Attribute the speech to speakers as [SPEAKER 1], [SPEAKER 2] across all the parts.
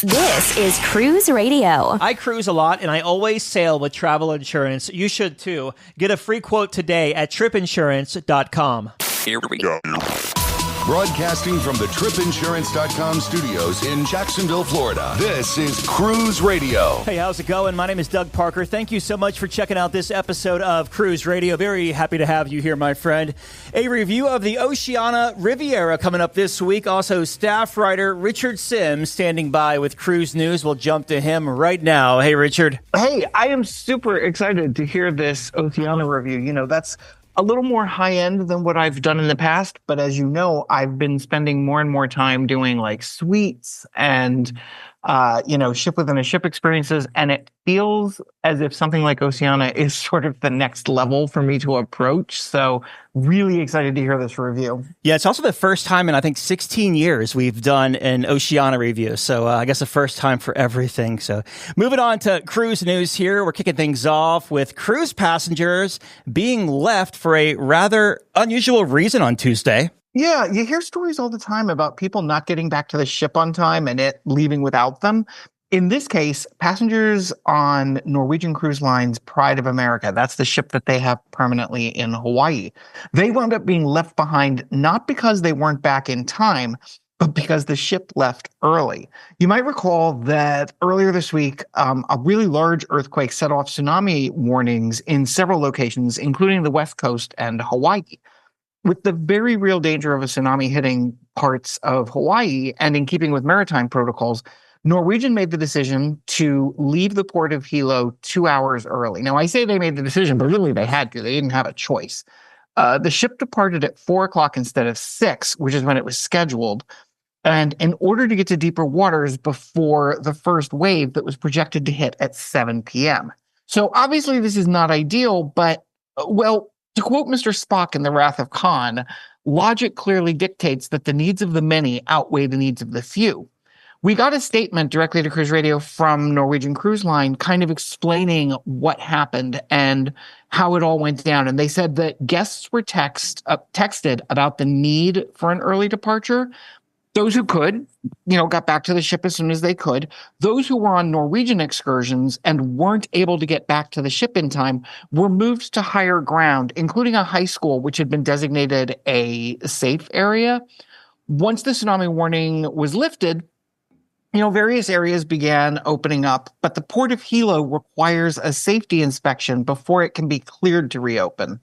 [SPEAKER 1] This is Cruise Radio.
[SPEAKER 2] I cruise a lot, and I always sail with travel insurance. You should too. Get a free quote today at tripinsurance.com.
[SPEAKER 3] Here we go.
[SPEAKER 4] Broadcasting from the tripinsurance.com studios in Jacksonville, Florida. This is Cruise Radio.
[SPEAKER 2] Hey, how's it going? My name is Doug Parker. Thank you so much for checking out this episode of Cruise Radio. Very happy to have you here, my friend. A review of the Oceania Riviera coming up this week. Also, staff writer Richard Sims standing by with Cruise News. We'll jump to him right now. Hey, Richard.
[SPEAKER 5] Hey, I am super excited to hear this Oceania review. You know, that's a little more high-end than what I've done in the past, but as you know, I've been spending more and more time doing like suites and, ship within a ship experiences, and it feels as if something like Oceania is sort of the next level for me to approach. So really excited to hear this review.
[SPEAKER 2] Yeah, it's also the first time in, I think, 16 years we've done an Oceania review. So I guess the first time for everything. So moving on to cruise news here. We're kicking things off with cruise passengers being left for a rather unusual reason on Tuesday.
[SPEAKER 5] Yeah, you hear stories all the time about people not getting back to the ship on time and it leaving without them. In this case, passengers on Norwegian Cruise Line's Pride of America, that's the ship that they have permanently in Hawaii, they wound up being left behind not because they weren't back in time, but because the ship left early. You might recall that earlier this week, a really large earthquake set off tsunami warnings in several locations, including the West Coast and Hawaii. With the very real danger of a tsunami hitting parts of Hawaii and in keeping with maritime protocols, Norwegian made the decision to leave the port of Hilo 2 hours early. Now, I say they made the decision, but really they had to. They didn't have a choice. The ship departed at 4 o'clock instead of 6, which is when it was scheduled. And in order to get to deeper waters before the first wave that was projected to hit at 7 p.m. So obviously this is not ideal, but, well, to quote Mr. Spock in The Wrath of Khan, logic clearly dictates that the needs of the many outweigh the needs of the few. We got a statement directly to Cruise Radio from Norwegian Cruise Line kind of explaining what happened and how it all went down. And they said that guests were texted about the need for an early departure. Those who could, got back to the ship as soon as they could. Those who were on Norwegian excursions and weren't able to get back to the ship in time were moved to higher ground, including a high school, which had been designated a safe area. Once the tsunami warning was lifted, various areas began opening up, but the port of Hilo requires a safety inspection before it can be cleared to reopen.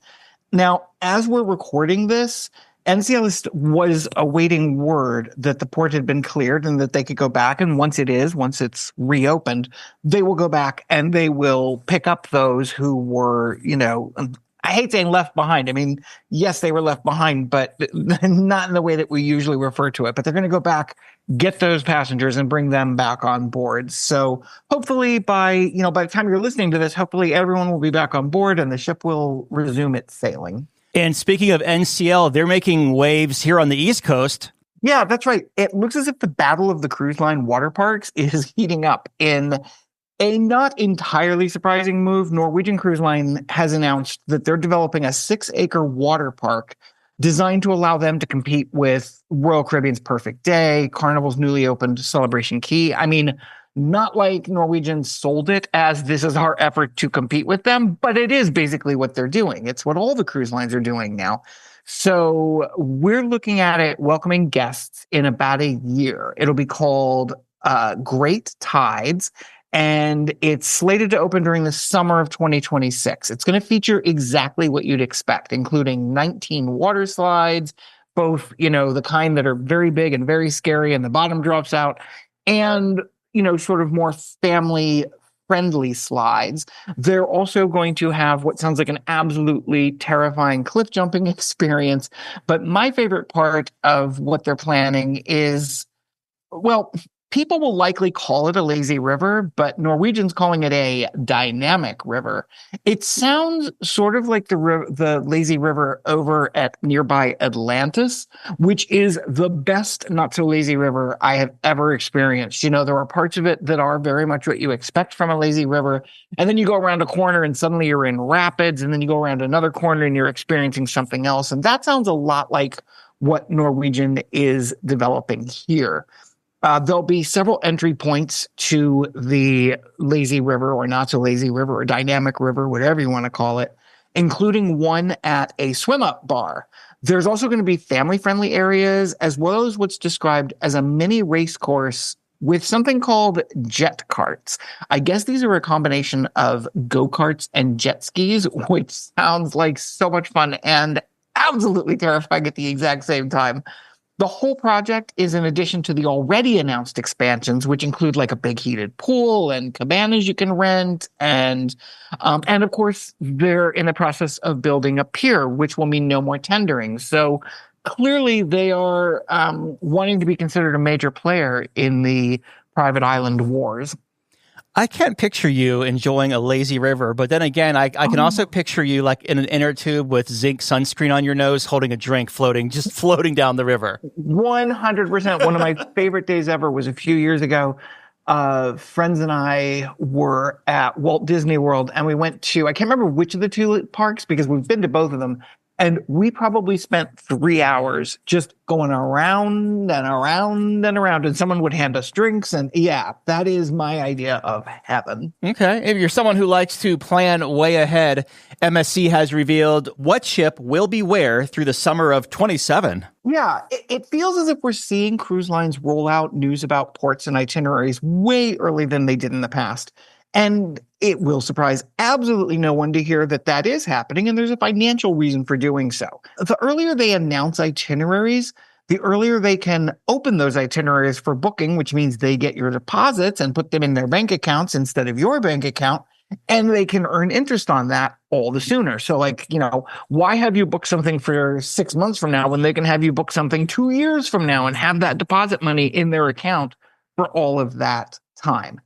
[SPEAKER 5] Now, as we're recording this, NCList was awaiting word that the port had been cleared and that they could go back. And once it's reopened, they will go back and they will pick up those who were, I hate saying left behind. I mean, yes, they were left behind, but not in the way that we usually refer to it. But they're going to go back, get those passengers and bring them back on board. So hopefully by the time you're listening to this, hopefully everyone will be back on board and the ship will resume its sailing.
[SPEAKER 2] And speaking of NCL, they're making waves here on the East Coast.
[SPEAKER 5] Yeah, that's right. It looks as if the Battle of the Cruise Line water parks is heating up. In a not entirely surprising move, Norwegian Cruise Line has announced that they're developing a 6-acre water park designed to allow them to compete with Royal Caribbean's Perfect Day, Carnival's newly opened Celebration Key. I mean, not like Norwegian sold it as this is our effort to compete with them, but it is basically what they're doing. It's what all the cruise lines are doing now. So we're looking at it welcoming guests in about a year. It'll be called Great Tides, and it's slated to open during the summer of 2026. It's going to feature exactly what you'd expect, including 19 water slides, both, the kind that are very big and very scary and the bottom drops out, and sort of more family-friendly slides. They're also going to have what sounds like an absolutely terrifying cliff jumping experience. But my favorite part of what they're planning is, well, people will likely call it a lazy river, but Norwegian's calling it a dynamic river. It sounds sort of like the lazy river over at nearby Atlantis, which is the best not so lazy river I have ever experienced. There are parts of it that are very much what you expect from a lazy river. And then you go around a corner and suddenly you're in rapids, and then you go around another corner and you're experiencing something else. And that sounds a lot like what Norwegian is developing here. There'll be several entry points to the lazy river or not so lazy river or dynamic river, whatever you want to call it, including one at a swim up bar. There's also going to be family friendly areas as well as what's described as a mini race course with something called jet carts. I guess these are a combination of go-karts and jet skis, which sounds like so much fun and absolutely terrifying at the exact same time. The whole project is in addition to the already announced expansions, which include like a big heated pool and cabanas you can rent. And of course, they're in the process of building a pier, which will mean no more tendering. So clearly they are wanting to be considered a major player in the private island wars.
[SPEAKER 2] I can't picture you enjoying a lazy river, but then again, I can also picture you like in an inner tube with zinc sunscreen on your nose, holding a drink, just floating down the river.
[SPEAKER 5] 100%. One of my favorite days ever was a few years ago. Friends and I were at Walt Disney World, and we went to, I can't remember which of the two parks because we've been to both of them. And we probably spent 3 hours just going around and around and around, and someone would hand us drinks. And yeah, that is my idea of heaven.
[SPEAKER 2] Okay. If you're someone who likes to plan way ahead, MSC has revealed what ship will be where through the summer of 27.
[SPEAKER 5] Yeah, it feels as if we're seeing cruise lines roll out news about ports and itineraries way early than they did in the past. And it will surprise absolutely no one to hear that that is happening, and there's a financial reason for doing so. The earlier they announce itineraries, the earlier they can open those itineraries for booking, which means they get your deposits and put them in their bank accounts instead of your bank account, and they can earn interest on that all the sooner. So, why have you booked something for 6 months from now when they can have you book something 2 years from now and have that deposit money in their account for all of that time?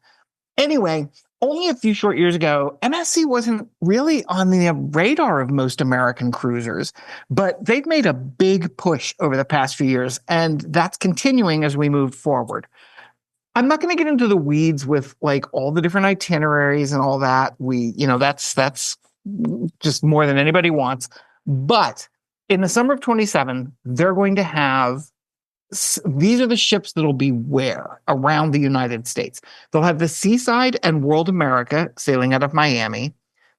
[SPEAKER 5] Anyway, only a few short years ago, MSC wasn't really on the radar of most American cruisers, but they've made a big push over the past few years, and that's continuing as we move forward. I'm not going to get into the weeds with like all the different itineraries and all that. That's just more than anybody wants. But in the summer of 27, they're going to have these are the ships that'll be where around the United States. They'll have the Seaside and World America sailing out of Miami.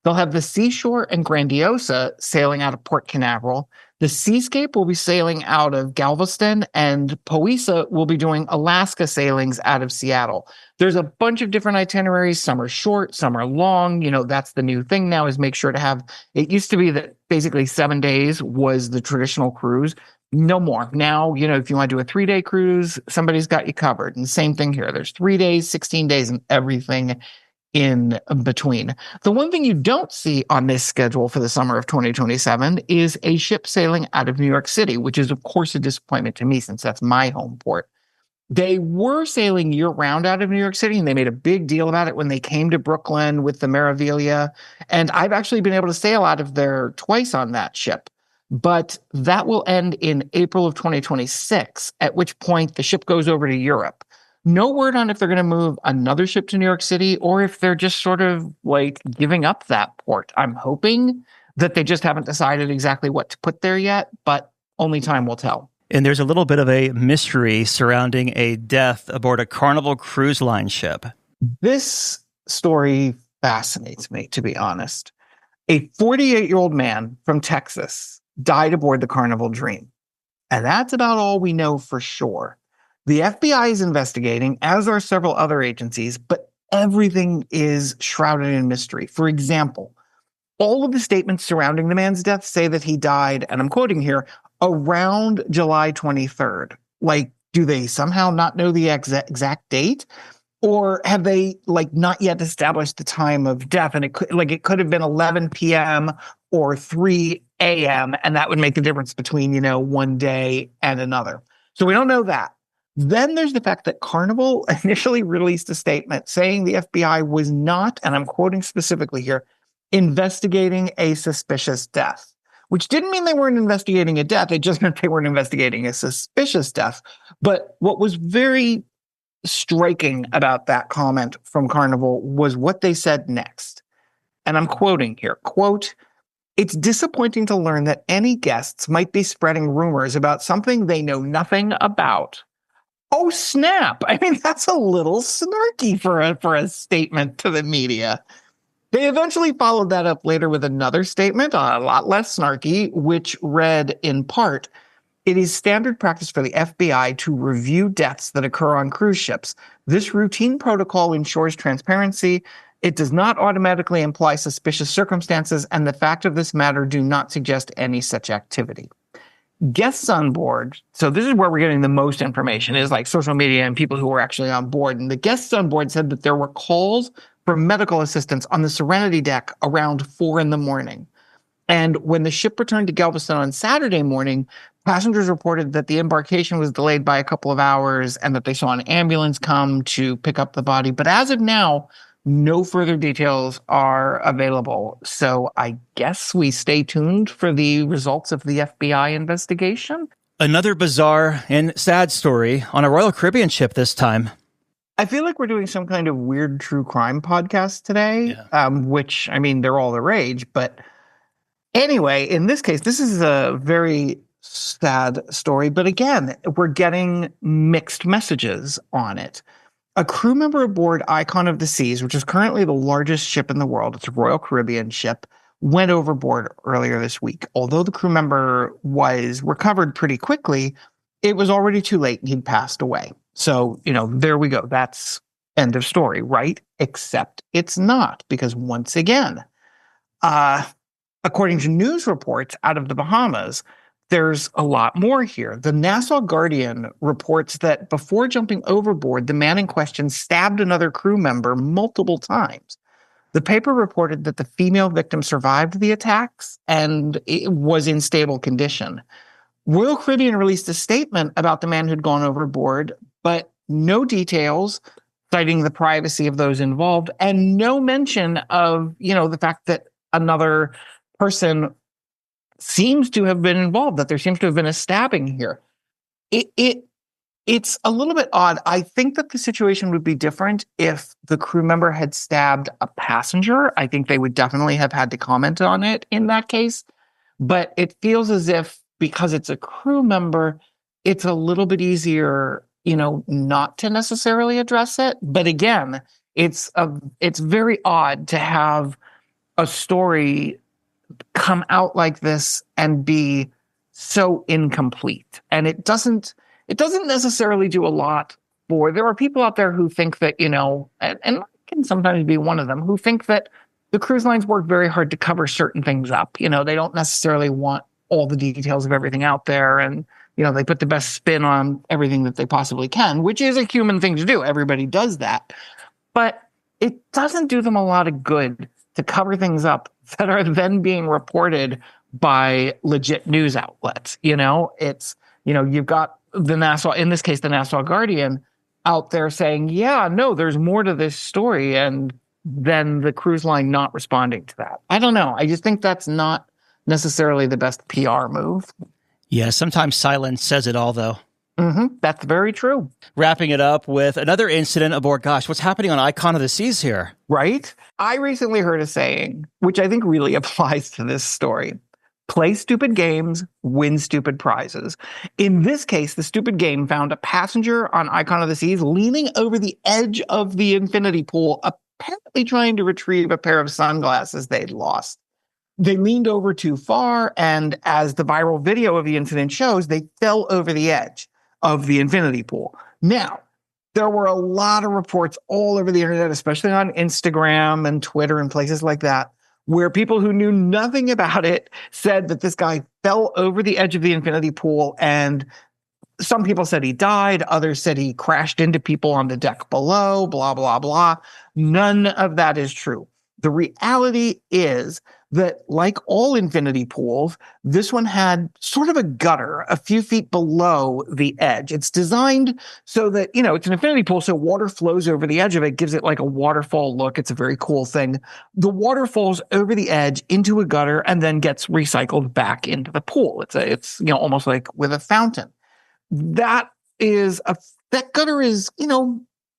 [SPEAKER 5] They'll have the Seashore and Grandiosa sailing out of Port Canaveral. The Seascape will be sailing out of Galveston, and Poisa will be doing Alaska sailings out of Seattle. There's a bunch of different itineraries. Some are short, some are long. That's the new thing now is make sure to have, it used to be that basically 7 days was the traditional cruise. No more. Now, if you want to do a 3-day cruise, somebody's got you covered. And same thing here. There's 3 days, 16 days, and everything in between. The one thing you don't see on this schedule for the summer of 2027 is a ship sailing out of New York City, which is, of course, a disappointment to me since that's my home port. They were sailing year-round out of New York City, and they made a big deal about it when they came to Brooklyn with the Meraviglia. And I've actually been able to sail out of there twice on that ship. But that will end in April of 2026, at which point the ship goes over to Europe. No word on if they're going to move another ship to New York City or if they're just sort of like giving up that port. I'm hoping that they just haven't decided exactly what to put there yet, but only time will tell.
[SPEAKER 2] And there's a little bit of a mystery surrounding a death aboard a Carnival Cruise Line ship.
[SPEAKER 5] This story fascinates me, to be honest. A 48-year-old man from Texas died aboard the Carnival Dream. And that's about all we know for sure. The FBI is investigating, as are several other agencies, but everything is shrouded in mystery. For example, all of the statements surrounding the man's death say that he died, and I'm quoting here, around July 23rd. Like, do they somehow not know the exact date? Or have they not yet established the time of death? And it could have been 11 p.m. or 3 a.m. And that would make the difference between, one day and another. So we don't know that. Then there's the fact that Carnival initially released a statement saying the FBI was not, and I'm quoting specifically here, investigating a suspicious death, which didn't mean they weren't investigating a death. It just meant they weren't investigating a suspicious death. But what was very striking about that comment from Carnival was what they said next. And I'm quoting here, quote, "It's disappointing to learn that any guests might be spreading rumors about something they know nothing about. Oh, snap. I mean, that's a little snarky for a statement to the media. They eventually followed that up later with another statement, a lot less snarky, which read in part, "It is standard practice for the FBI to review deaths that occur on cruise ships. This routine protocol ensures transparency. It does not automatically imply suspicious circumstances, and the fact of this matter do not suggest any such activity." Guests on board, so this is where we're getting the most information, is like social media and people who were actually on board. And the guests on board said that there were calls for medical assistance on the Serenity deck around 4 a.m. And when the ship returned to Galveston on Saturday morning, passengers reported that the embarkation was delayed by a couple of hours and that they saw an ambulance come to pick up the body. But as of now, no further details are available. So I guess we stay tuned for the results of the FBI investigation.
[SPEAKER 2] Another bizarre and sad story on a Royal Caribbean ship this time.
[SPEAKER 5] I feel like we're doing some kind of weird true crime podcast today, which, I mean, they're all the rage. But anyway, in this case, this is a very sad story. But again, we're getting mixed messages on it. A crew member aboard Icon of the Seas, which is currently the largest ship in the world, it's a Royal Caribbean ship, went overboard earlier this week. Although the crew member was recovered pretty quickly, it was already too late and he'd passed away. So, there we go. That's end of story, right? Except it's not, because once again, according to news reports out of the Bahamas, there's a lot more here. The Nassau Guardian reports that before jumping overboard, the man in question stabbed another crew member multiple times. The paper reported that the female victim survived the attacks and it was in stable condition. Royal Caribbean released a statement about the man who'd gone overboard, but no details, citing the privacy of those involved, and no mention of, the fact that another person seems to have been involved, that there seems to have been a stabbing here. It's a little bit odd. I think that the situation would be different if the crew member had stabbed a passenger. I think they would definitely have had to comment on it in that case. But it feels as if, because it's a crew member, it's a little bit easier, not to necessarily address it. But again, it's very odd to have a story come out like this and be so incomplete. And it doesn't necessarily do a lot there are people out there who think that, and I can sometimes be one of them, who think that the cruise lines work very hard to cover certain things up. They don't necessarily want all the details of everything out there. And, they put the best spin on everything that they possibly can, which is a human thing to do. Everybody does that. But it doesn't do them a lot of good to cover things up that are then being reported by legit news outlets. It's, you've got the Nassau, in this case, the Nassau Guardian out there saying, yeah, no, there's more to this story. And then the cruise line not responding to that. I don't know. I just think that's not necessarily the best PR move.
[SPEAKER 2] Yeah, sometimes silence says it all, though.
[SPEAKER 5] Mm-hmm. That's very true.
[SPEAKER 2] Wrapping it up with another incident aboard. Gosh, what's happening on Icon of the Seas here?
[SPEAKER 5] Right? I recently heard a saying, which I think really applies to this story. Play stupid games, win stupid prizes. In this case, the stupid game found a passenger on Icon of the Seas leaning over the edge of the infinity pool, apparently trying to retrieve a pair of sunglasses they'd lost. They leaned over too far, and as the viral video of the incident shows, they fell over the edge of the infinity pool. Now, there were a lot of reports all over the internet, especially on Instagram and Twitter and places like that, where people who knew nothing about it said that this guy fell over the edge of the infinity pool, and some people said he died. Others said he crashed into people on the deck below, blah, blah, blah. None of that is true. The reality is that, like all infinity pools, this one had sort of a gutter a few feet below the edge. It's designed so that, it's an infinity pool, so water flows over the edge of it, gives it like a waterfall look. It's a very cool thing. The water falls over the edge into a gutter and then gets recycled back into the pool. It's almost like with a fountain. That gutter is,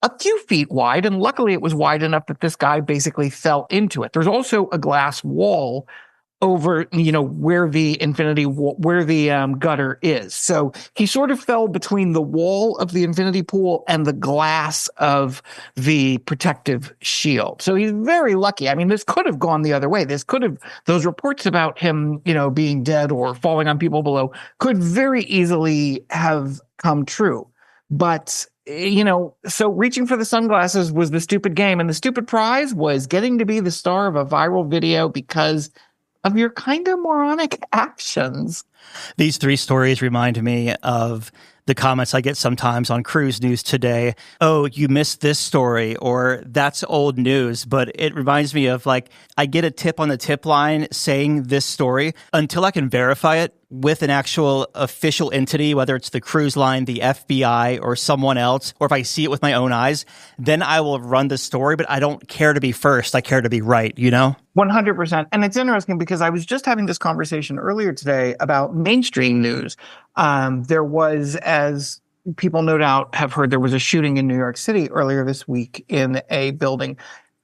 [SPEAKER 5] a few feet wide, and luckily it was wide enough that this guy basically fell into it. There's also a glass wall over, where the gutter is. So he sort of fell between the wall of the infinity pool and the glass of the protective shield. So he's very lucky. I mean, this could have gone the other way. Those reports about him, being dead or falling on people below could very easily have come true. But so reaching for the sunglasses was the stupid game, and the stupid prize was getting to be the star of a viral video because of your kind of moronic actions.
[SPEAKER 2] These three stories remind me of the comments I get sometimes on Cruise News Today. Oh, you missed this story, or that's old news. But it reminds me of, like, I get a tip on the tip line saying this story. Until I can verify it with an actual official entity, whether it's the cruise line, the FBI, or someone else, or if I see it with my own eyes, then I will run the story. But I don't care to be first. I care to be right,
[SPEAKER 5] 100%. And it's interesting because I was just having this conversation earlier today about mainstream news. There was, as people no doubt have heard, there was a shooting in New York City earlier this week in a building.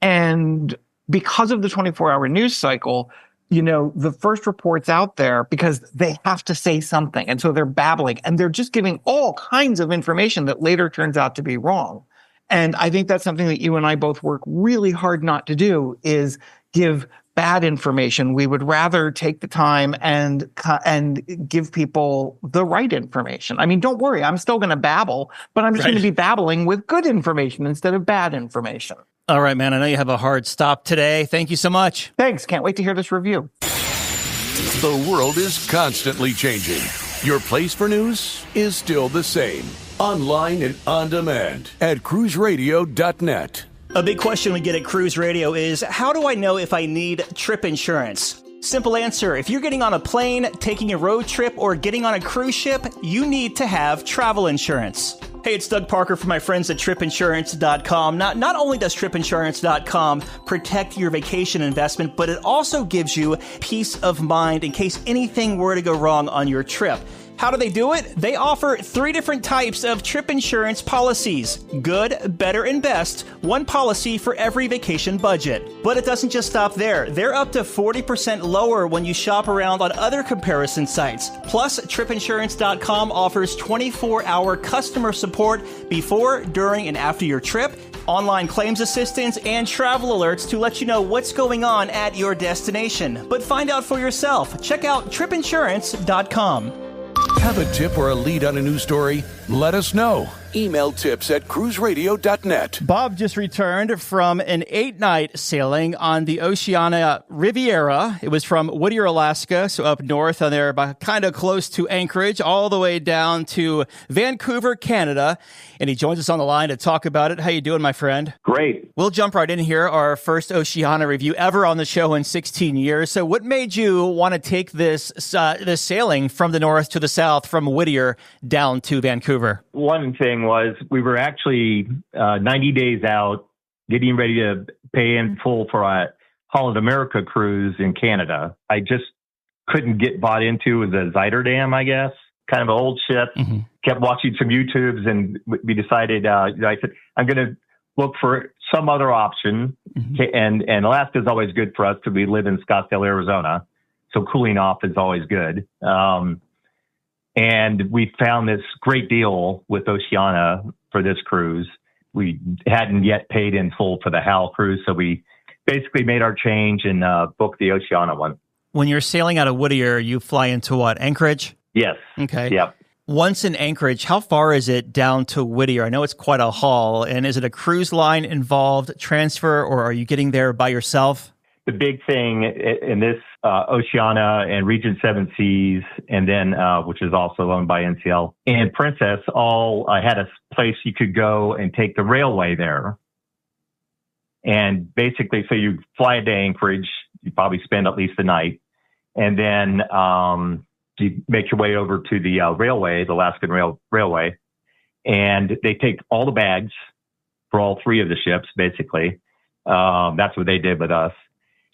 [SPEAKER 5] And because of the 24-hour news cycle, the first reports out there, because they have to say something. And so they're babbling and they're just giving all kinds of information that later turns out to be wrong. And I think that's something that you and I both work really hard not to do, is give bad information. We would rather take the time and give people the right information. I mean, don't worry, I'm still going to babble, but I'm just going to be babbling with good information instead of bad information.
[SPEAKER 2] All right, man. I know you have a hard stop today. Thank you so much.
[SPEAKER 5] Thanks. Can't wait to hear this review.
[SPEAKER 4] The world is constantly changing. Your place for news is still the same. Online and on demand at cruiseradio.net.
[SPEAKER 2] A big question we get at Cruise Radio is, how do I know if I need trip insurance? Simple answer. If you're getting on a plane, taking a road trip, or getting on a cruise ship, you need to have travel insurance. Hey, it's Doug Parker from my friends at tripinsurance.com. Not only does tripinsurance.com protect your vacation investment, but it also gives you peace of mind in case anything were to go wrong on your trip. How do they do it? They offer 3 different types of trip insurance policies. Good, better, and best. One policy for every vacation budget. But it doesn't just stop there. They're up to 40% lower when you shop around on other comparison sites. Plus, tripinsurance.com offers 24-hour customer support before, during, and after your trip, online claims assistance, and travel alerts to let you know what's going on at your destination. But find out for yourself. Check out tripinsurance.com.
[SPEAKER 4] Have a tip or a lead on a news story? Let us know. Email tips@cruiseradio.net.
[SPEAKER 2] Bob just returned from an 8-night sailing on the Oceania Riviera. It was from Whitter, Alaska, so up north on there, kind of close to Anchorage, all the way down to Vancouver, Canada. And he joins us on the line to talk about it. How you doing, my friend?
[SPEAKER 3] Great.
[SPEAKER 2] We'll jump right in here. Our first Oceania review ever on the show in 16 years. So what made you want to take this sailing from the north to the south, from Whitter down to Vancouver?
[SPEAKER 3] One thing was we were actually 90 days out, getting ready to pay in full for a Holland America cruise in Canada. I just couldn't get bought into the Zuiderdam, I guess. Kind of an old ship. Mm-hmm. Kept watching some YouTubes, and we decided, I said, I'm going to look for some other option. Mm-hmm. And Alaska is always good for us because we live in Scottsdale, Arizona. So cooling off is always good. And we found this great deal with Oceania for this cruise. We hadn't yet paid in full for the HAL cruise, so we basically made our change and booked the Oceania one.
[SPEAKER 2] When you're sailing out of Whitter, you fly into what, Anchorage?
[SPEAKER 3] Yes.
[SPEAKER 2] Okay.
[SPEAKER 3] Yep.
[SPEAKER 2] Once in Anchorage, how far is it down to Whitter? I know it's quite a haul. And is it a cruise line involved transfer, or are you getting there by yourself?
[SPEAKER 3] The big thing in this Oceania and Region 7 Seas, and then which is also owned by NCL, and Princess all had a place you could go and take the railway there. And basically, so you fly into Anchorage, you probably spend at least the night, and then you make your way over to the railway, the Alaskan Railway, and they take all the bags for all 3 of the ships, basically. That's what they did with us.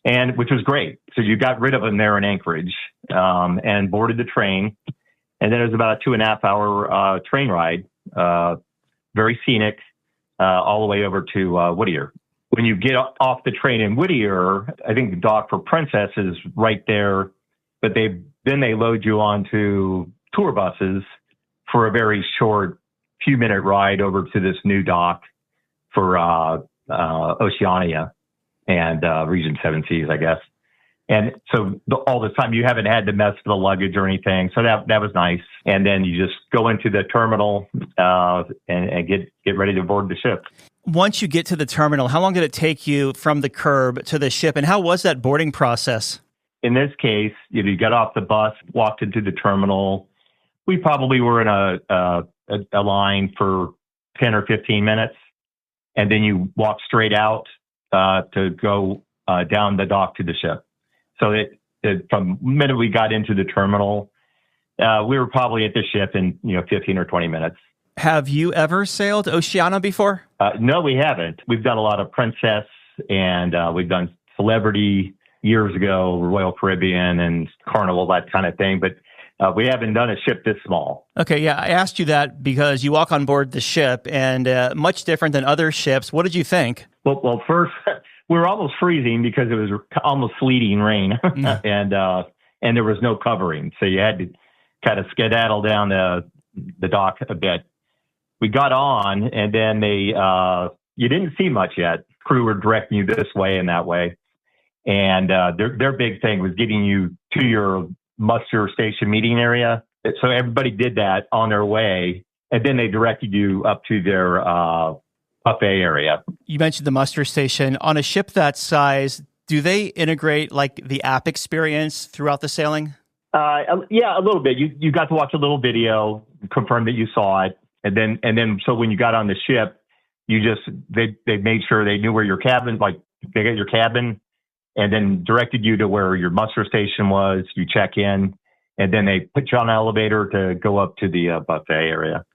[SPEAKER 3] And which was great. So you got rid of them there in Anchorage and boarded the train. And then it was about a 2.5 hour train ride, very scenic, all the way over to Whitter. when you get off the train in Whittier, I think the dock for Princess is right there, but they load you onto tour buses for a very short few-minute ride over to this new dock for Oceania and Region 7 Seas, I guess. And so all this time you haven't had to mess with the luggage or anything. So that was nice. And then you just go into the terminal and get ready to board the ship.
[SPEAKER 2] Once you get to the terminal, how long did it take you from the curb to the ship? And how was that boarding process?
[SPEAKER 3] In this case, you got off the bus, walked into the terminal. We probably were in a line for 10 or 15 minutes. And then you walk straight out to go down the dock to the ship. So from the minute we got into the terminal, we were probably at the ship in 15 or 20 minutes.
[SPEAKER 2] Have you ever sailed Oceania before?
[SPEAKER 3] No, we haven't. We've done a lot of Princess, and we've done Celebrity years ago, Royal Caribbean and Carnival, that kind of thing. But we haven't done a ship this small.
[SPEAKER 2] Okay, yeah, I asked you that because you walk on board the ship, and much different than other ships. What did you think?
[SPEAKER 3] Well, first, we were almost freezing because it was almost sleeting rain, and there was no covering. So you had to kind of skedaddle down the dock a bit. We got on, and then you didn't see much yet. Crew were directing you this way and that way. And their big thing was getting you to your muster station meeting area. So everybody did that on their way, and then they directed you up to their buffet area. You
[SPEAKER 2] mentioned the muster station. On a ship that size, do they integrate like the app experience throughout the sailing?
[SPEAKER 3] Yeah, a little bit. You got to watch a little video, confirm that you saw it. And then so when you got on the ship, they made sure they knew where your cabin, like they got your cabin, and then directed you to where your muster station was. You check in, and then they put you on an elevator to go up to the buffet area.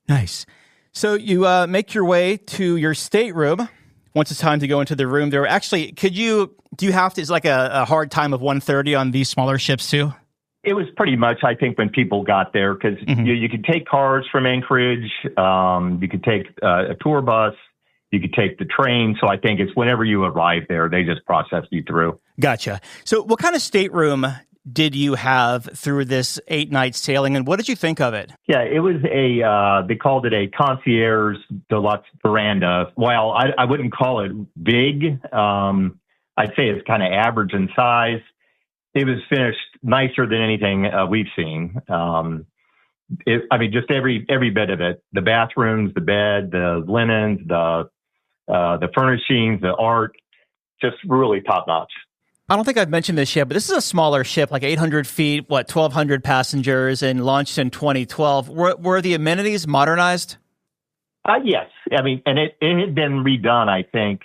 [SPEAKER 2] Nice. So you make your way to your stateroom. Once it's time to go into the room there, actually, do you have to, it's like a hard time of 1:30 on these smaller ships too?
[SPEAKER 3] It was pretty much, I think, when people got there, because you could take cars from Anchorage, you could take a tour bus, you could take the train. So I think it's whenever you arrive there, they just process you through.
[SPEAKER 2] Gotcha. So what kind of stateroom did you have through this 8-night sailing, and what did you think of it?
[SPEAKER 3] Yeah, it was they called it a concierge deluxe veranda. Well, I wouldn't call it big. I'd say it's kind of average in size. It was finished nicer than anything we've seen. Just every bit of it. The bathrooms, the bed, the linens, the furnishings, the art, just really top notch.
[SPEAKER 2] I don't think I've mentioned this yet, but this is a smaller ship, like 800 feet, 1,200 passengers, and launched in 2012. Were the amenities modernized?
[SPEAKER 3] Yes. And it had been redone, I think,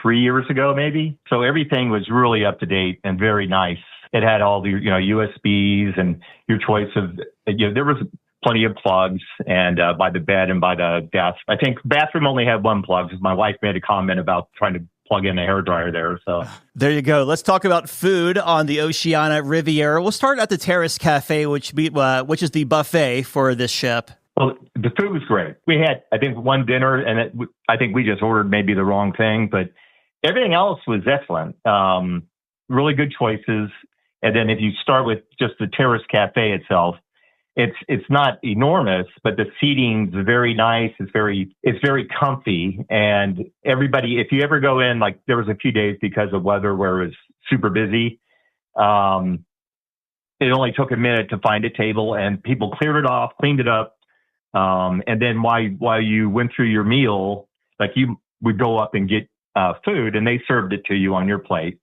[SPEAKER 3] 3 years ago, maybe. So everything was really up to date and very nice. It had all the, USBs and your choice of, there was plenty of plugs, and by the bed and by the desk. I think bathroom only had one plug because my wife made a comment about trying to plug in a hairdryer there. So
[SPEAKER 2] there you go. Let's talk about food on the Oceania Riviera. We'll start at the Terrace Cafe, which is the buffet for this ship.
[SPEAKER 3] Well, the food was great. We had, I think, one dinner, and I think we just ordered maybe the wrong thing, but everything else was excellent. Really good choices. And then if you start with just the Terrace Cafe itself, it's not enormous, but the seating's very nice. It's very comfy. And everybody, if you ever go in, like there was a few days because of weather where it was super busy, it only took a minute to find a table, and people cleared it off, cleaned it up. And then while you went through your meal, like you would go up and get food, and they served it to you on your plate.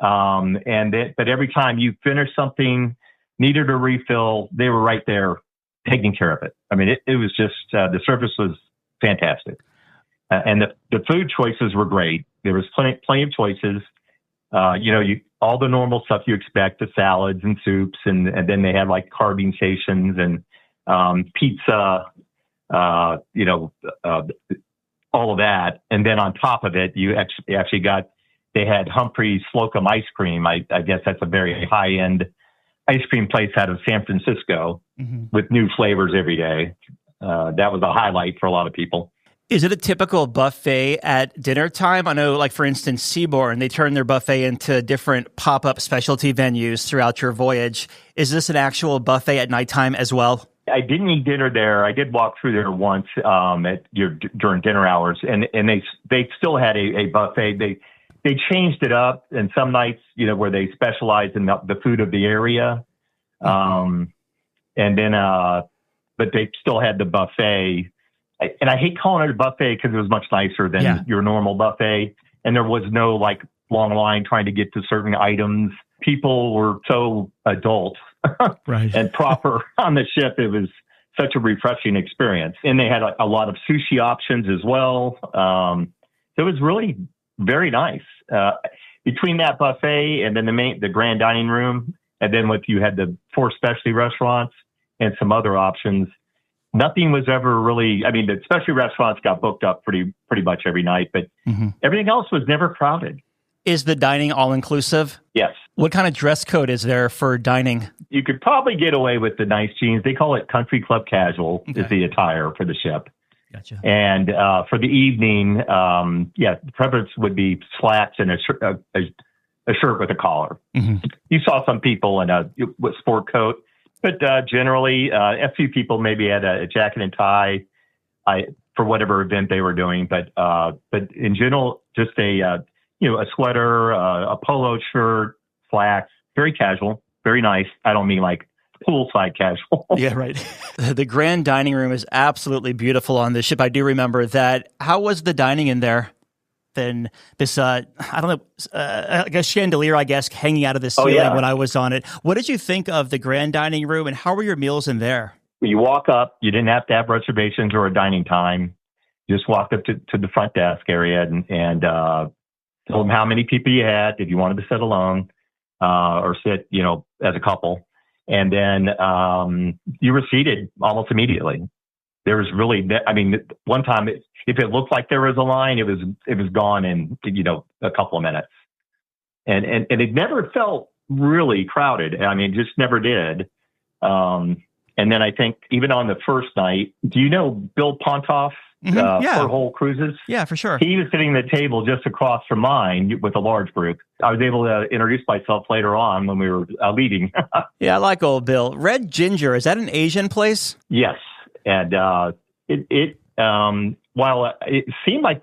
[SPEAKER 3] But every time you finished something, needed a refill, they were right there taking care of it. I mean, it was just, the service was fantastic. And the food choices were great. There was plenty of choices. All the normal stuff you expect, the salads and soups, and then they had like carving stations and pizza, all of that. And then on top of it, you actually got, they had Humphrey's Slocum ice cream. I guess that's a very high-end ice cream place out of San Francisco with new flavors every day. That was a highlight for a lot of people.
[SPEAKER 2] Is it a typical buffet at dinner time? I know, like, for instance, Seabourn, they turn their buffet into different pop-up specialty venues throughout your voyage. Is this an actual buffet at nighttime as well?
[SPEAKER 3] I didn't eat dinner there. I did walk through there once during dinner hours, and they still had a buffet. They changed it up, and some nights, where they specialize in the food of the area, and then but they still had the buffet. And I hate calling it a buffet because it was much nicer than your normal buffet. And there was no long line trying to get to certain items. People were so adult and proper on the ship. It was such a refreshing experience. And they had a lot of sushi options as well. It was really very nice. Between that buffet and then the grand dining room, and then you had the 4 specialty restaurants and some other options. Nothing was ever really, the specialty restaurants got booked up pretty much every night, but everything else was never crowded.
[SPEAKER 2] Is the dining all-inclusive?
[SPEAKER 3] Yes.
[SPEAKER 2] What kind of dress code is there for dining?
[SPEAKER 3] You could probably get away with the nice jeans. They call it country club casual is the attire for the ship.
[SPEAKER 2] Gotcha.
[SPEAKER 3] And for the evening, the preference would be slacks and a shirt with a collar. You saw some people in a sport coat. But generally, a few people maybe had a jacket and tie for whatever event they were doing. But in general, just a sweater, a polo shirt, slacks, very casual, very nice. I don't mean like poolside casual.
[SPEAKER 2] Yeah, right. The grand dining room is absolutely beautiful on this ship. I do remember that. How was the dining in there? Then this, like a chandelier, hanging out of the ceiling when I was on it. What did you think of the grand dining room, and how were your meals in there?
[SPEAKER 3] You walk up, you didn't have to have reservations or a dining time. You just walked up to the front desk area and told them how many people you had, if you wanted to sit alone or sit, as a couple. And then you were seated almost immediately. There was really, one time, if it looked like there was a line, it was gone in, a couple of minutes. And it never felt really crowded. Just never did. And then I think even on the first night, do you know Bill Pontoff, for Whole Cruises?
[SPEAKER 2] Yeah, for sure.
[SPEAKER 3] He was sitting at the table just across from mine with a large group. I was able to introduce myself later on when we were leaving.
[SPEAKER 2] Yeah, I like old Bill. Red Ginger, is that an Asian place?
[SPEAKER 3] Yes. And while it seemed like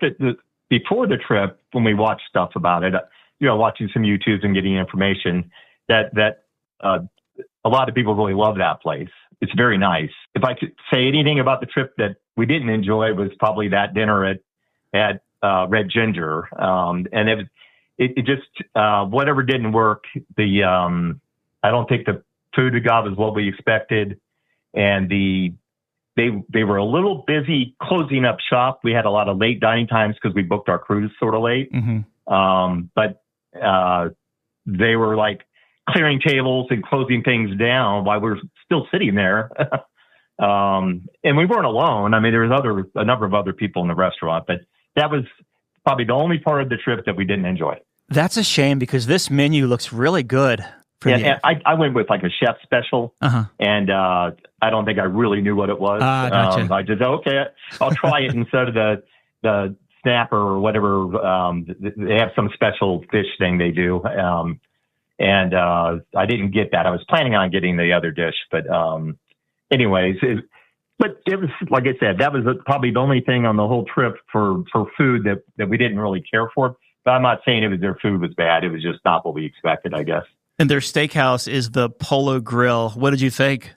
[SPEAKER 3] before the trip, when we watched stuff about it, watching some YouTubes and getting information, that a lot of people really love that place. It's very nice. If I could say anything about the trip that we didn't enjoy, was probably that dinner at Red Ginger, and it just whatever didn't work. I don't think the food we got was what we expected, and They were a little busy closing up shop. We had a lot of late dining times because we booked our cruise sort of late. But they were clearing tables and closing things down while we were still sitting there. And we weren't alone. There was a number of other people in the restaurant, but that was probably the only part of the trip that we didn't enjoy.
[SPEAKER 2] That's a shame because this menu looks really good.
[SPEAKER 3] And I went with a chef special, and I don't think I really knew what it was.
[SPEAKER 2] Gotcha.
[SPEAKER 3] I just, okay, I'll try it instead of the snapper or whatever. They have some special fish thing they do. And I didn't get that. I was planning on getting the other dish, but anyways, but it was, like I said, that was probably the only thing on the whole trip for food that we didn't really care for. But I'm not saying their food was bad. It was just not what we expected, I guess.
[SPEAKER 2] And their steakhouse is the Polo Grill. What did you think?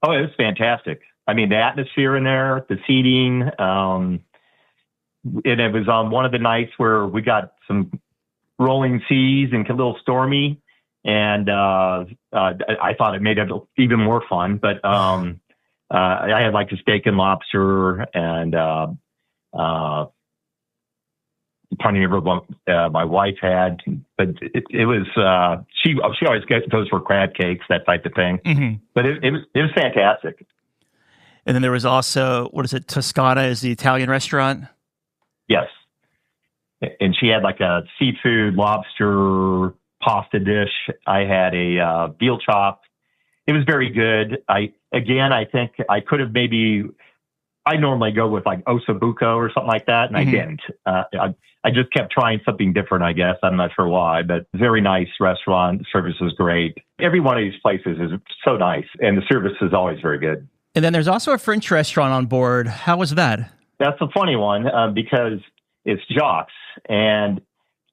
[SPEAKER 3] Oh, it was fantastic. The atmosphere in there, the seating, and it was on one of the nights where we got some rolling seas and a little stormy, and I thought it made it even more fun. But I had the steak and lobster and plenty of my wife had, but it was she always goes for crab cakes, that type of thing. But it was fantastic.
[SPEAKER 2] And then there was also, what is it? Toscana is the Italian restaurant.
[SPEAKER 3] Yes, and she had a seafood lobster pasta dish. I had a veal chop. It was very good. I think I could have maybe I normally go with like Osabuco or something like that, and I didn't. I just kept trying something different, I guess. I'm not sure why, but very nice restaurant. The service was great. Every one of these places is so nice, and the service is always very good.
[SPEAKER 2] And then there's also a French restaurant on board. How was that?
[SPEAKER 3] That's a funny one because it's Jacques, and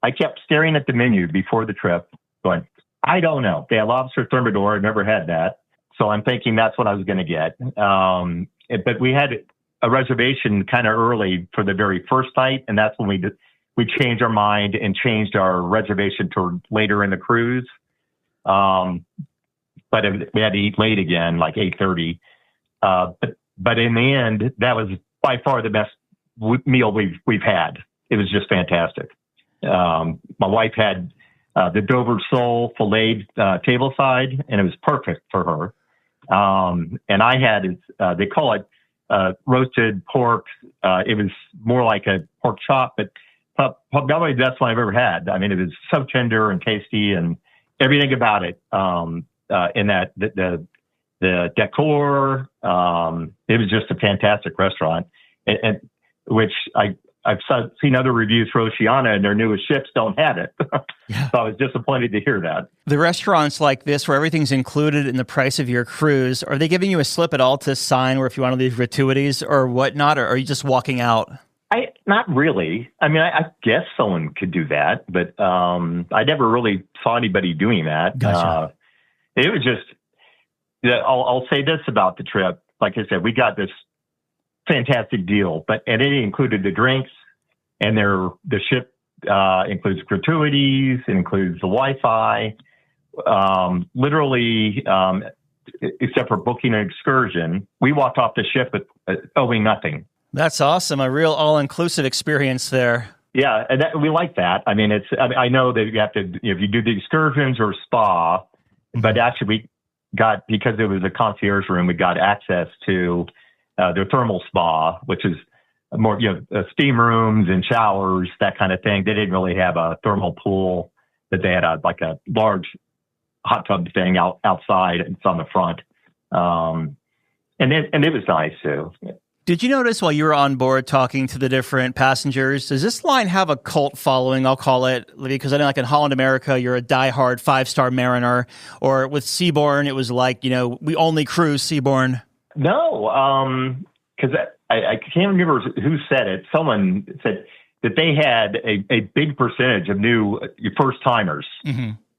[SPEAKER 3] I kept staring at the menu before the trip, going, I don't know. They had lobster thermidor. I've never had that. So I'm thinking that's what I was going to get. But we had a reservation kind of early for the very first night, and that's when we changed our mind and changed our reservation to later in the cruise. But we had to eat late again, like 8:30. But in the end, that was by far the best meal we've had. It was just fantastic. My wife had the Dover sole filleted tableside, and it was perfect for her. And I had, they call it roasted pork. It was more like a pork chop, but probably the best one I've ever had. I mean, it was so tender and tasty, and everything about it. In that the decor, it was just a fantastic restaurant, and which I've seen other reviews for Oceania, and their newest ships don't have it.
[SPEAKER 2] Yeah.
[SPEAKER 3] So I was disappointed to hear that.
[SPEAKER 2] The restaurants like this, where everything's included in the price of your cruise, are they giving you a slip at all to sign where if you want to leave gratuities or whatnot, or are you just walking out?
[SPEAKER 3] Not really. I mean, I guess someone could do that, but I never really saw anybody doing that.
[SPEAKER 2] Gotcha.
[SPEAKER 3] It was just, I'll say this about the trip. Like I said, we got this fantastic deal, and it included the drinks, and the ship includes gratuities, it includes the Wi-Fi, literally, except for booking an excursion, we walked off the ship owing nothing.
[SPEAKER 2] That's awesome. A real all-inclusive experience there.
[SPEAKER 3] Yeah, and we like that. I mean, I know that you have to, if you do the excursions or spa, but actually we got, because it was a concierge room, we got access to their thermal spa, which is more, steam rooms and showers, that kind of thing. They didn't really have a thermal pool, but they had a large hot tub thing outside. It's on the front. And it was nice too.
[SPEAKER 2] Did you notice while you were on board talking to the different passengers, does this line have a cult following, I'll call it? Because I know like in Holland America, you're a diehard 5-star mariner, or with Seabourn, it was like, we only cruise Seabourn.
[SPEAKER 3] No, because I can't remember who said it. Someone said that they had a big percentage of new first-timers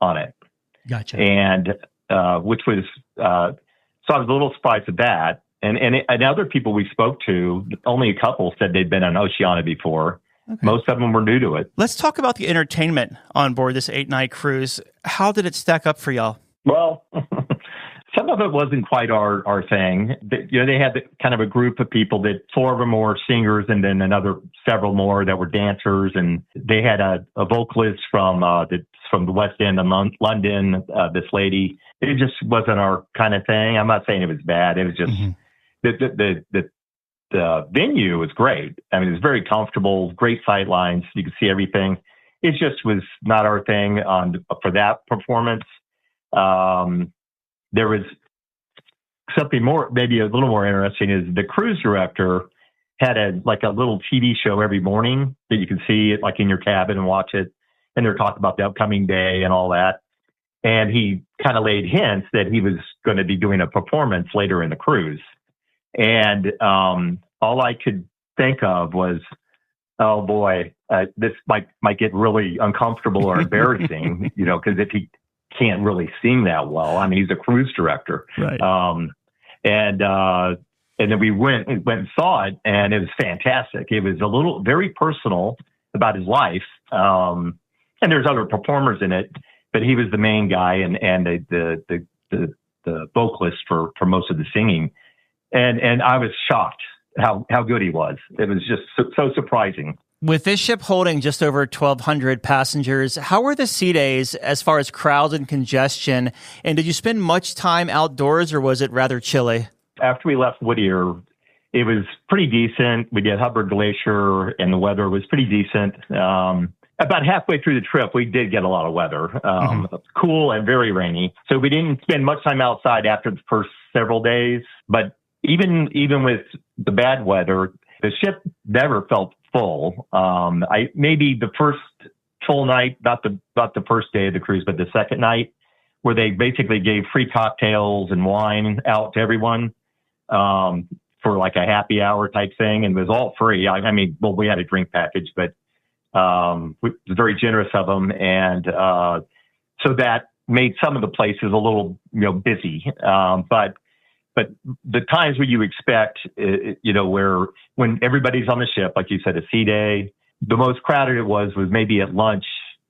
[SPEAKER 3] on it.
[SPEAKER 2] Gotcha.
[SPEAKER 3] And which was, so I was a little surprised at that. And other people we spoke to, only a couple said they'd been on Oceania before. Okay. Most of them were new to it.
[SPEAKER 2] Let's talk about the entertainment on board this 8-night cruise. How did it stack up for y'all?
[SPEAKER 3] Well, some of it wasn't quite our thing. They had kind of a group of people that 4 of them were singers, and then several more that were dancers. And they had a vocalist from the West End of London, this lady. It just wasn't our kind of thing. I'm not saying it was bad. It was just the venue was great. I mean, it was very comfortable, great sight lines. You could see everything. It just was not our thing for that performance. There was something more, maybe a little more interesting, is the cruise director had a little TV show every morning that you could see it like in your cabin and watch it. And they're talking about the upcoming day and all that. And he kind of laid hints that he was going to be doing a performance later in the cruise. And all I could think of was, oh boy, this might get really uncomfortable or embarrassing, because if he can't really sing that well, I mean, he's a cruise director.
[SPEAKER 2] Right.
[SPEAKER 3] And then we went and saw it, and it was fantastic. It was very personal about his life. And there's other performers in it, but he was the main guy and the vocalist for most of the singing. And I was shocked how good he was. It was just so surprising.
[SPEAKER 2] With this ship holding just over 1,200 passengers, how were the sea days as far as crowds and congestion? And did you spend much time outdoors, or was it rather chilly?
[SPEAKER 3] After we left Whitter, it was pretty decent. We did Hubbard Glacier, and the weather was pretty decent. About halfway through the trip, we did get a lot of weather, cool and very rainy. So we didn't spend much time outside after the first several days. But even with the bad weather, the ship never felt full. Maybe the first full night, not the first day of the cruise, but the second night, where they basically gave free cocktails and wine out to everyone for like a happy hour type thing, and it was all free. I mean, well, we had a drink package, but it was very generous of them, and so that made some of the places a little busy. But the times where you expect, where when everybody's on the ship, like you said, a sea day, the most crowded it was maybe at lunch,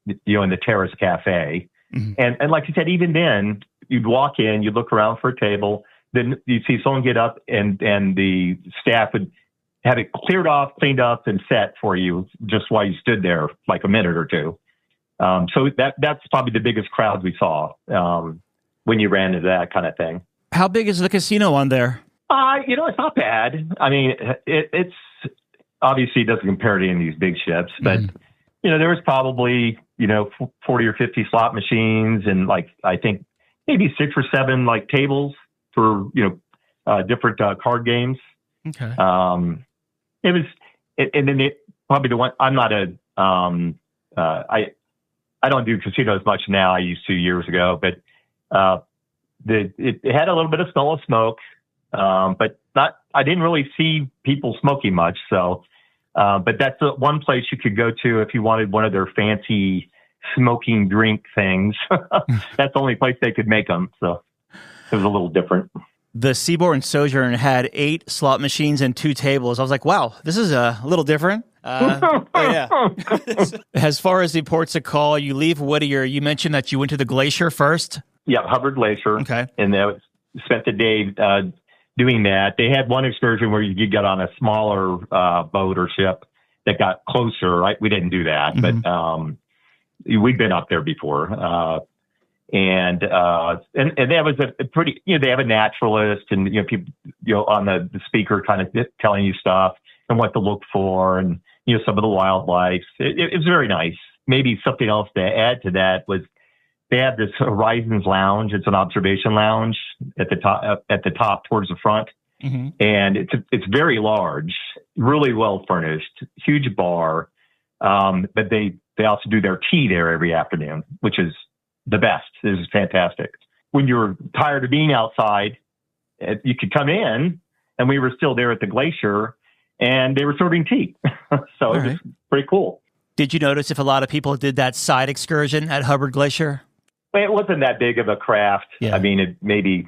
[SPEAKER 3] in the Terrace Cafe. Mm-hmm. And like you said, even then, you'd walk in, you'd look around for a table, then you'd see someone get up and the staff would have it cleared off, cleaned up, and set for you just while you stood there like a minute or two. So that's probably the biggest crowd we saw when you ran into that kind of thing.
[SPEAKER 2] How big is the casino on there?
[SPEAKER 3] It's not bad. I mean, it's obviously it doesn't compare to any of these big ships, but there was probably 40 or 50 slot machines and I think maybe 6 or 7 tables for different card games.
[SPEAKER 2] Okay.
[SPEAKER 3] It was, and then probably the one I'm not I don't do casinos much now. I used to years ago, but it had a little bit of smell of smoke, but I didn't really see people smoking much. So, but that's the one place you could go to if you wanted one of their fancy smoking drink things. That's the only place they could make them. So it was a little different.
[SPEAKER 2] The Seabourn Sojourn had 8 slot machines and 2 tables. I was like, wow, this is a little different. Yeah. As far as the ports of call, you leave Whitter. You mentioned that you went to the glacier first.
[SPEAKER 3] Yeah, Hubbard Glacier.
[SPEAKER 2] Okay.
[SPEAKER 3] And spent the day doing that. They had one excursion where you get on a smaller boat or ship that got closer. Right? We didn't do that, but we've been up there before. And that was a pretty, they have a naturalist and, people, on the speaker kind of telling you stuff and what to look for and, some of the wildlife. It was very nice. Maybe something else to add to that was they have this Horizons Lounge. It's an observation lounge at the top towards the front. Mm-hmm. And it's very large, really well furnished, huge bar. But they also do their tea there every afternoon, which is the best. This is fantastic. When you're tired of being outside, you could come in, and we were still there at the glacier, and they were serving tea. So it was pretty cool.
[SPEAKER 2] Did you notice if a lot of people did that side excursion at Hubbard Glacier?
[SPEAKER 3] It wasn't that big of a craft. Yeah. I mean, it maybe,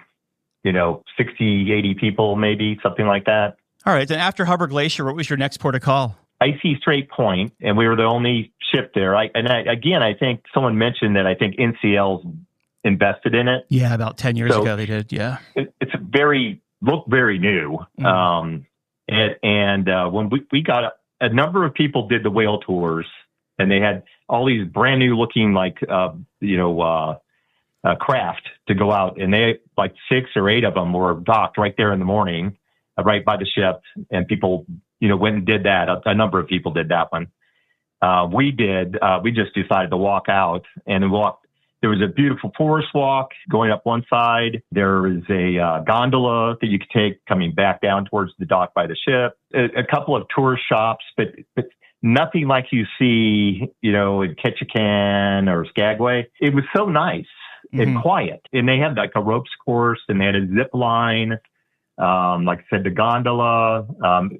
[SPEAKER 3] 60, 80 people, maybe something like that.
[SPEAKER 2] All right. Then after Hubbard Glacier, what was your next port of call?
[SPEAKER 3] Icy Strait Point, and we were the only ship there. I think someone mentioned that I think NCL's invested in it.
[SPEAKER 2] Yeah, about 10 years ago they did, yeah.
[SPEAKER 3] It's looked very new. Mm. When we got a number of people did the whale tours, and they had all these brand new looking craft to go out, and they 6 or 8 of them were docked right there in the morning, right by the ship, and people went and did that. A number of people did that one. We did. We just decided to walk out and walk. There was a beautiful forest walk going up one side. There was a gondola that you could take coming back down towards the dock by the ship. A couple of tourist shops, but nothing like you see, in Ketchikan or Skagway. It was so nice and quiet. And they had a ropes course, and they had a zip line. Like I said, the gondola,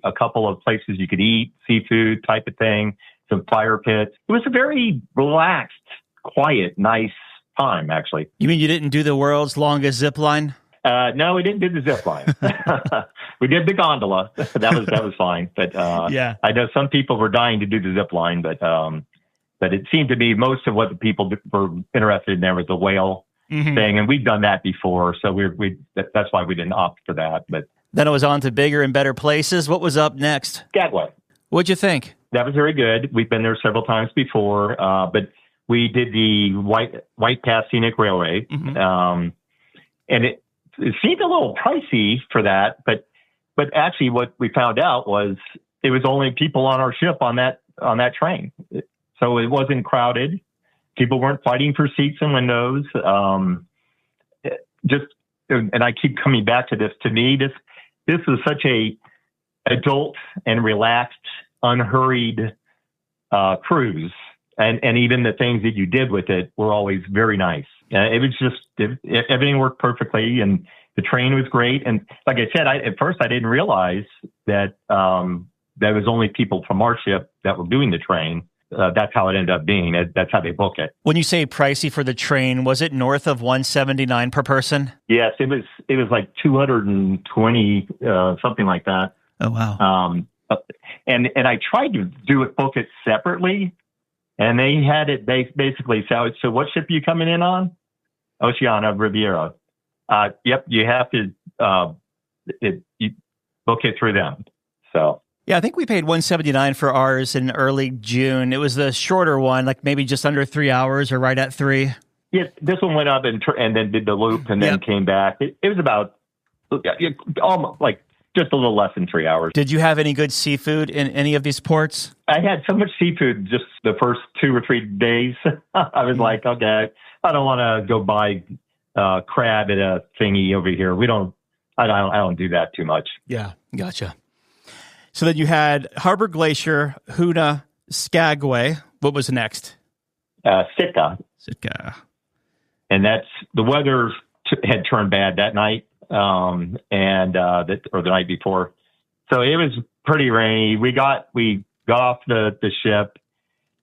[SPEAKER 3] a couple of places you could eat, seafood type of thing, some fire pits. It was a very relaxed, quiet, nice time, actually.
[SPEAKER 2] You mean you didn't do the world's longest zip line?
[SPEAKER 3] No, we didn't do the zip line. We did the gondola. That was fine. But
[SPEAKER 2] yeah,
[SPEAKER 3] I know some people were dying to do the zip line, but it seemed to be most of what the people were interested in there was the whale thing, and we've done that before, so that's why we didn't opt for that. But
[SPEAKER 2] then it was on to bigger and better places. What was up next?
[SPEAKER 3] Skagway.
[SPEAKER 2] What'd you think?
[SPEAKER 3] That was very good. We've been there several times before, but we did the White Pass Scenic Railway, and it seemed a little pricey for that, but actually what we found out was it was only people on our ship on that train, so it wasn't crowded. People weren't fighting for seats and windows. And I keep coming back to this. To me, this was such a adult and relaxed, unhurried cruise. And even the things that you did with it were always very nice. It was just, everything worked perfectly, and the train was great. And like I said, at first I didn't realize that there was only people from our ship that were doing the train. That's how it ended up being. That's how they book it.
[SPEAKER 2] When you say pricey for the train, was it north of $179 per person?
[SPEAKER 3] Yes, it was like 220, something like that.
[SPEAKER 2] Oh, wow.
[SPEAKER 3] And I tried to book it separately, and they had it basically. So what ship are you coming in on? Oceania Riviera. Yep, you have to you book it through them. So.
[SPEAKER 2] Yeah, I think we paid $179 for ours in early June. It was the shorter one, like maybe just under 3 hours or right at 3.
[SPEAKER 3] Yeah, this one went up and then did the loop and then came back. It was about almost like just a little less than 3 hours.
[SPEAKER 2] Did you have any good seafood in any of these ports?
[SPEAKER 3] I had so much seafood just the first 2 or 3 days. I was like, okay, I don't want to go buy crab at a thingy over here. I don't do that too much.
[SPEAKER 2] Yeah, gotcha. So then you had Harbor Glacier, Hoonah, Skagway. What was next?
[SPEAKER 3] Sitka. And the weather had turned bad that night, or the night before. So it was pretty rainy. We got off the ship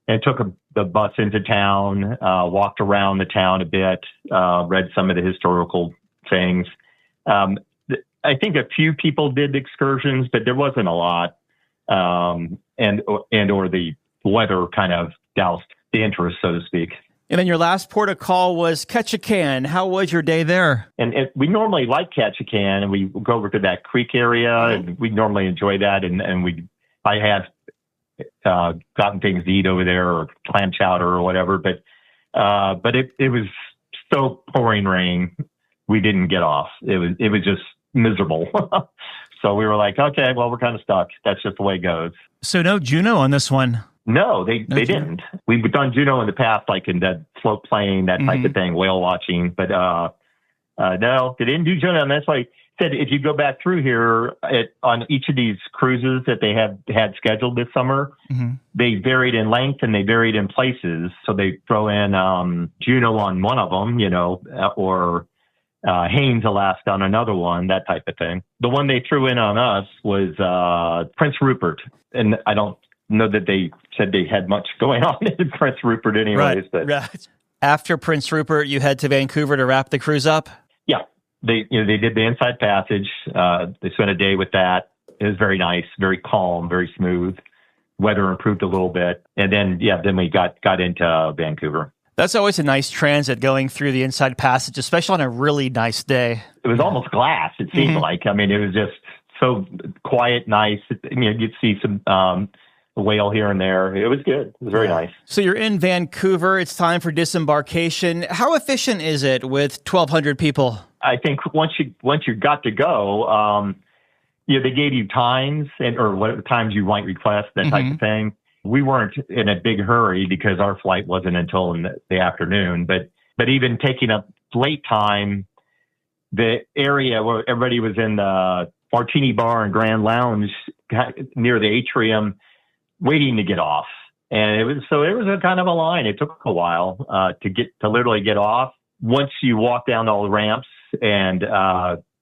[SPEAKER 3] and took the bus into town, walked around the town a bit, read some of the historical things. I think a few people did excursions, but there wasn't a lot. Or the weather kind of doused the interest, so to speak.
[SPEAKER 2] And then your last port of call was Ketchikan. How was your day there?
[SPEAKER 3] And we normally like Ketchikan, and we go over to that creek area, and we normally enjoy that. I have gotten things to eat over there, or clam chowder or whatever. But it was so pouring rain, we didn't get off. It was just miserable. So we were like, okay, well, we're kind of stuck. That's just the way it goes.
[SPEAKER 2] So no Juneau on this one?
[SPEAKER 3] No, they didn't. We've done Juneau in the past, like in that float plane, that type of thing, whale watching. But no, they didn't do Juneau. And that's why I said, if you go back through here on each of these cruises that they had scheduled this summer, they varied in length and they varied in places. So they throw in Juneau on one of them, or Haines, Alaska on another one, that type of thing. The one they threw in on us was Prince Rupert. And I don't know that they said they had much going on in Prince Rupert anyways.
[SPEAKER 2] Right. After Prince Rupert, you head to Vancouver to wrap the cruise up?
[SPEAKER 3] Yeah. They did the Inside Passage. They spent a day with that. It was very nice, very calm, very smooth. Weather improved a little bit. And then we got into Vancouver.
[SPEAKER 2] That's always a nice transit, going through the Inside Passage, especially on a really nice day.
[SPEAKER 3] It was almost glass, it seemed like. I mean, it was just so quiet, nice. You'd see some whale here and there. It was good. It was very nice. So
[SPEAKER 2] you're in Vancouver. It's time for disembarkation. How efficient is it with 1,200 people?
[SPEAKER 3] I think once you got to go, they gave you times or what times you might request, that type of thing. We weren't in a big hurry because our flight wasn't until in the afternoon. But even taking up late time, the area where everybody was in the Martini Bar and Grand Lounge near the atrium, waiting to get off. And it was a kind of a line. It took a while to literally get off. Once you walked down all the ramps and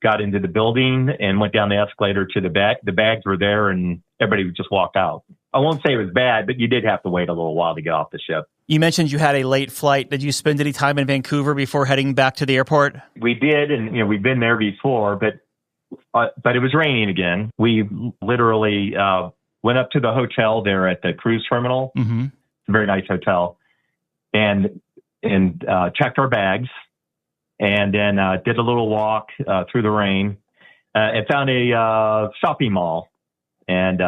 [SPEAKER 3] got into the building and went down the escalator to the back, the bags were there and everybody would just walk out. I won't say it was bad, but you did have to wait a little while to get off the ship.
[SPEAKER 2] You mentioned you had a late flight. Did you spend any time in Vancouver before heading back to the airport?
[SPEAKER 3] We did, and we've been there before, but it was raining again. We literally went up to the hotel there at the cruise terminal. It's a very nice hotel, and checked our bags, and then did a little walk through the rain, and found a shopping mall, and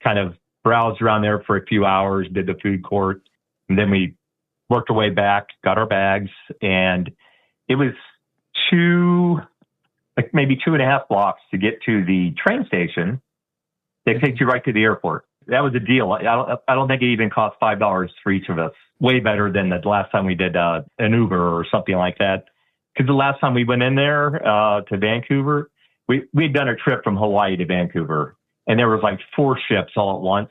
[SPEAKER 3] kind of browsed around there for a few hours, did the food court, and then we worked our way back, got our bags, and it was maybe 2.5 blocks to get to the train station that takes you right to the airport. That was a deal. I don't think it even cost $5 for each of us. Way better than the last time we did an Uber or something like that. Because the last time we went in there to Vancouver, we'd done a trip from Hawaii to Vancouver, and there was like 4 ships all at once,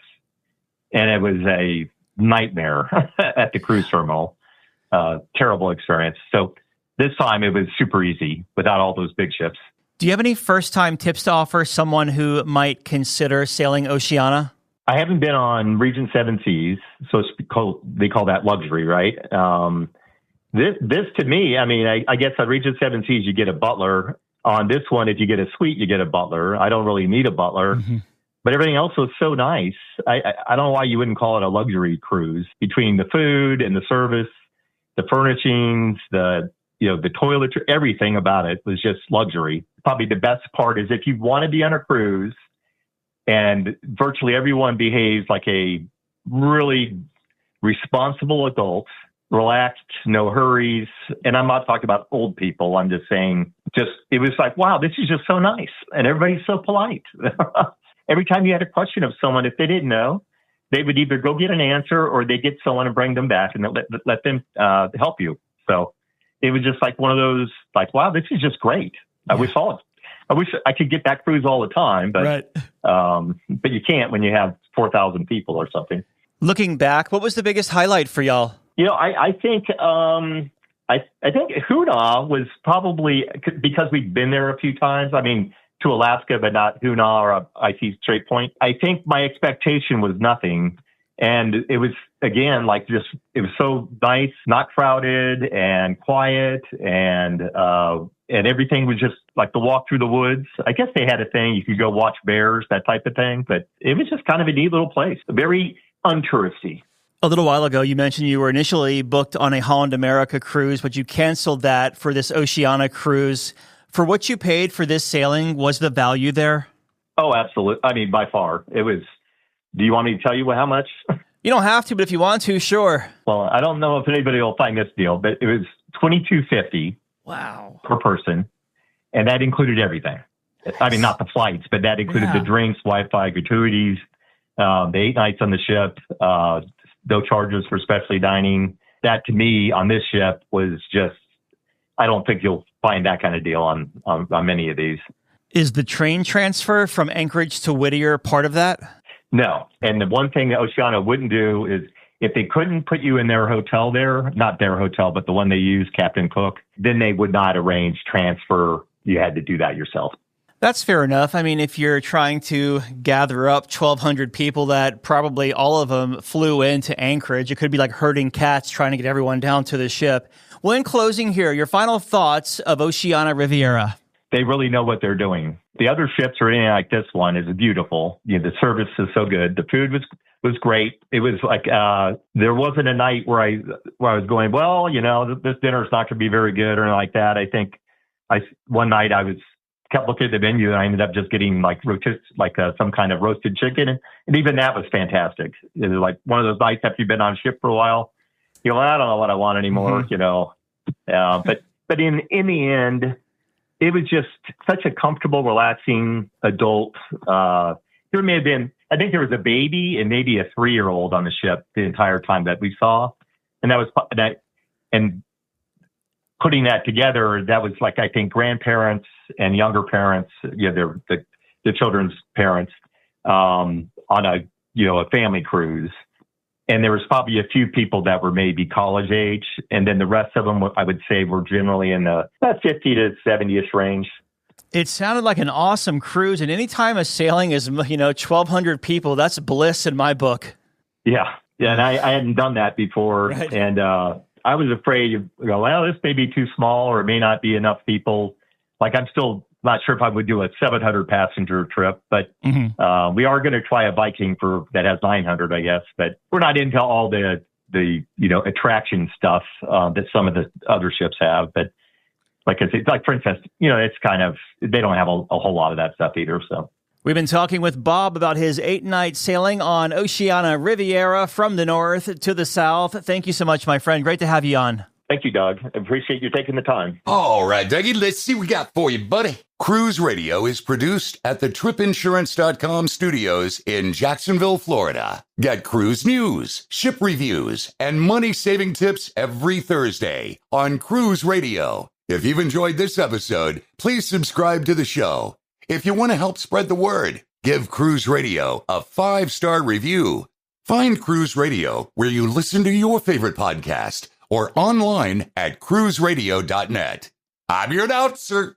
[SPEAKER 3] and it was a nightmare at the cruise terminal. Terrible experience. So this time it was super easy without all those big ships.
[SPEAKER 2] Do you have any first-time tips to offer someone who might consider sailing Oceania?
[SPEAKER 3] I haven't been on Regent Seven Seas, so they call that luxury, right? This to me, I mean, I guess on Regent Seven Seas you get a butler. On this one, if you get a suite, you get a butler. I don't really need a butler, but everything else was so nice. I don't know why you wouldn't call it a luxury cruise. Between the food and the service, the furnishings, the toiletry, everything about it was just luxury. Probably the best part is if you want to be on a cruise and virtually everyone behaves like a really responsible adult, relaxed, no hurries. And I'm not talking about old people. I'm just saying, it was like, wow, this is just so nice. And everybody's so polite. Every time you had a question of someone, if they didn't know, they would either go get an answer or they get someone and bring them back and let them help you. So it was just like one of those, like, wow, this is just great. I wish I could get that cruise all the time, but but you can't when you have 4,000 people or something.
[SPEAKER 2] Looking back, what was the biggest highlight for y'all?
[SPEAKER 3] I think Huna was probably, because we'd been there a few times. I mean, to Alaska, but not Huna or IC Strait Point. I think my expectation was nothing. And it was, again, like it was so nice, not crowded and quiet, and everything was just like the walk through the woods. I guess they had a thing, you could go watch bears, that type of thing, but it was just kind of a neat little place, very untouristy.
[SPEAKER 2] A little while ago, you mentioned you were initially booked on a Holland America cruise, but you canceled that for this Oceania cruise. For what you paid for this sailing, was the value there? Oh, absolutely. I mean, by far. It was. Do you want me to tell you how much? You don't have to, but if you want to, sure.
[SPEAKER 3] Well, I don't know if anybody will find this deal, but it was $2,250.
[SPEAKER 2] Wow.
[SPEAKER 3] Per person. And that included everything. I mean, not the flights, but that included the drinks, Wi-Fi, gratuities, the 8 nights on the ship, no charges for specialty dining. That, to me, on this ship was just, I don't think you'll find that kind of deal on many of these.
[SPEAKER 2] Is the train transfer from Anchorage to Whitter part of that?
[SPEAKER 3] No. And the one thing that Oceania wouldn't do is, if they couldn't put you in their hotel there, not their hotel, but the one they use, Captain Cook, then they would not arrange transfer. You had to do that yourself.
[SPEAKER 2] That's fair enough. I mean, if you're trying to gather up 1,200 people that probably all of them flew into Anchorage, it could be like herding cats trying to get everyone down to the ship. Well, in closing here, your final thoughts of Oceania Riviera.
[SPEAKER 3] They really know what they're doing. The other ships or anything like this one is beautiful. The service is so good. The food was great. It was like there wasn't a night where I was going, well, this dinner's not going to be very good or anything like that. I think one night I kept looking at the menu and I ended up just getting some kind of roasted chicken, and even that was fantastic. It was like one of those nights after you've been on a ship for a while, I don't know what I want anymore, But in the end, it was just such a comfortable, relaxing adult. There may have been, I think there was a baby and maybe a 3-year-old on the ship the entire time that we saw. And and putting that together, that was like, I think, grandparents and younger parents, the children's parents, on a family cruise. And there was probably a few people that were maybe college age. And then the rest of them, I would say, were generally in the 50 to 70-ish range.
[SPEAKER 2] It sounded like an awesome cruise. And anytime a sailing is, 1,200 people, that's bliss in my book.
[SPEAKER 3] Yeah. And I hadn't done that before. Right. And I was afraid, this may be too small or it may not be enough people. Like, I'm still not sure if I would do a 700 passenger trip, but we are going to try a Viking that has 900, I guess. But we're not into all the attraction stuff that some of the other ships have. But like I said, like Princess, it's kind of, they don't have a whole lot of that stuff either. So
[SPEAKER 2] we've been talking with Bob about his 8-night sailing on Oceania Riviera from the north to the south. Thank you so much, my friend. Great to have you on.
[SPEAKER 3] Thank you, Doug. I appreciate you taking the time.
[SPEAKER 4] All right, Dougie, let's see what we got for you, buddy. Cruise Radio is produced at the tripinsurance.com studios in Jacksonville, Florida. Get cruise news, ship reviews, and money-saving tips every Thursday on Cruise Radio. If you've enjoyed this episode, please subscribe to the show. If you want to help spread the word, give Cruise Radio a 5-star review. Find Cruise Radio where you listen to your favorite podcast or online at cruiseradio.net. I'm your announcer,